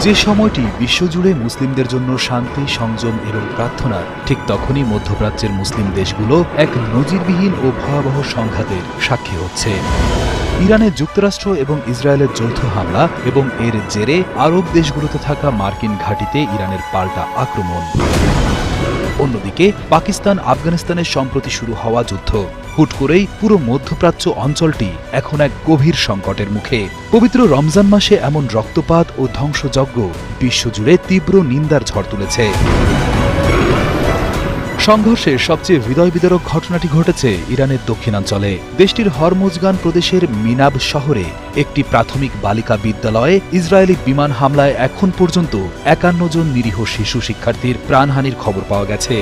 যে সময়টি বিশ্বজুড়ে মুসলিমদের জন্য শান্তি, সংযম এবং প্রার্থনার, ঠিক তখনই মধ্যপ্রাচ্যের মুসলিম দেশগুলো এক নজিরবিহীন ও ভয়াবহ সংঘাতের সাক্ষী হচ্ছে। ইরানে যুক্তরাষ্ট্র এবং ইসরায়েলের যৌথ হামলা এবং এর জেরে আরব দেশগুলোতে থাকা মার্কিন ঘাঁটিতে ইরানের পাল্টা আক্রমণ। অন্যদিকে পাকিস্তান আফগানিস্তানের সম্প্রতি শুরু হওয়া যুদ্ধ, হুট করেই পুরো মধ্যপ্রাচ্য অঞ্চলটি এখন এক গভীর সংকটের মুখে। পবিত্র রমজান মাসে এমন রক্তপাত ও ধ্বংসযজ্ঞ বিশ্বজুড়ে তীব্র নিন্দার ঝড় তুলেছে। সংঘর্ষের সবচেয়ে হৃদয়বিদারক ঘটনাটি ঘটেছে ইরানের দক্ষিণাঞ্চলে। দেশটির হরমোজগান প্রদেশের মিনাব শহরে একটি প্রাথমিক বালিকা বিদ্যালয়ে ইসরায়েলি বিমান হামলায় এখন পর্যন্ত ৫১ জন নিরীহ শিশু শিক্ষার্থীর প্রাণহানির খবর পাওয়া গেছে।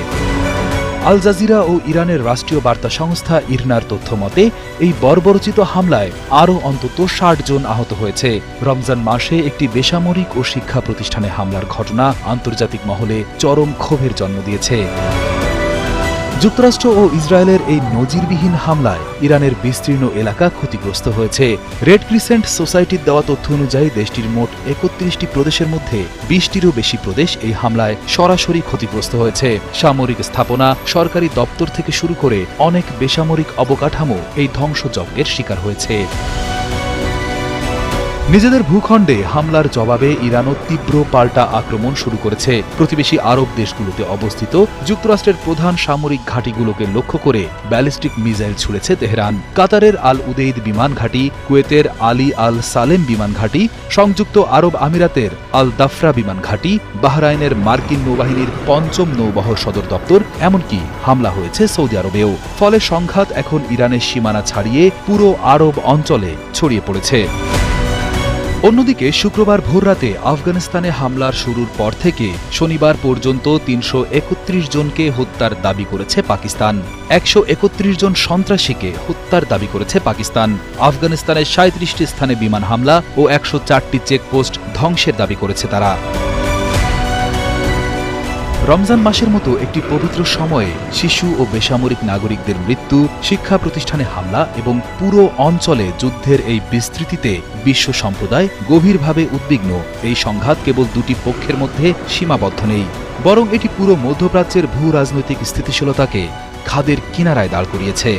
আল জাজিরা ও ইরানের রাষ্ট্রীয় বার্তা সংস্থা ইরনার তথ্য মতে এই বর্বরচিত হামলায় আরও অন্তত ৬০ জন আহত হয়েছে। রমজান মাসে একটি বেসামরিক ও শিক্ষা প্রতিষ্ঠানে হামলার ঘটনা আন্তর্জাতিক মহলে চরম ক্ষোভের জন্ম দিয়েছে। যুক্তরাষ্ট্র ও ইসরায়েলের এই নজিরবিহীন হামলায় ইরানের বিস্তীর্ণ এলাকা ক্ষতিগ্রস্ত হয়েছে। রেড ক্রিসেন্ট সোসাইটির দেওয়া তথ্য অনুযায়ী দেশটির মোট ৩১টি প্রদেশের মধ্যে ২০টিরও বেশি প্রদেশ এই হামলায় সরাসরি ক্ষতিগ্রস্ত হয়েছে। সামরিক স্থাপনা, সরকারি দপ্তর থেকে শুরু করে অনেক বেসামরিক অবকাঠামো এই ধ্বংসযজ্ঞের শিকার হয়েছে। নিজেদের ভূখণ্ডে হামলার জবাবে ইরানও তীব্র পাল্টা আক্রমণ শুরু করেছে। প্রতিবেশী আরব দেশগুলোতে অবস্থিত যুক্তরাষ্ট্রের প্রধান সামরিক ঘাঁটিগুলোকে লক্ষ্য করে ব্যালিস্টিক মিসাইল ছুড়েছে তেহরান। কাতারের আল উদেইদ বিমান ঘাঁটি, কুয়েতের আলী আল সালেম বিমান ঘাঁটি, সংযুক্ত আরব আমিরাতের আল দাফরা বিমান ঘাঁটি, বাহরাইনের মার্কিন নৌবাহিনীর ৫ম নৌবহর সদর দপ্তর, এমনকি হামলা হয়েছে সৌদি আরবেও। ফলে সংঘাত এখন ইরানের সীমানা ছাড়িয়ে পুরো আরব অঞ্চলে ছড়িয়ে পড়েছে। অন্যদিকে শুক্রবার ভোররাতে আফগানিস্তানে হামলার শুরুর পর থেকে শনিবার পর্যন্ত ৩৩১ জনকে হত্যার দাবি করেছে পাকিস্তান। ১৩১ জন সন্ত্রাসীকে হত্যার দাবি করেছে পাকিস্তান। আফগানিস্তানের ৩৭টি স্থানে বিমান হামলা ও ১০৪টি চেকপোস্ট ধ্বংসের দাবি করেছে তারা। রমজান মাসের মতো একটি পবিত্র সময়ে শিশু ও বেসামরিক নাগরিকদের মৃত্যু, শিক্ষা প্রতিষ্ঠানে হামলা এবং পুরো অঞ্চলে যুদ্ধের এই বিস্তৃতিতে বিশ্ব সম্প্রদায় গভীরভাবে উদ্বিগ্ন। এই সংঘাত কেবল দুটি পক্ষের মধ্যে সীমাবদ্ধ নেই, বরং এটি পুরো মধ্যপ্রাচ্যের ভূ রাজনৈতিক স্থিতিশীলতাকে খাদের কিনারায় দাঁড় করিয়েছে।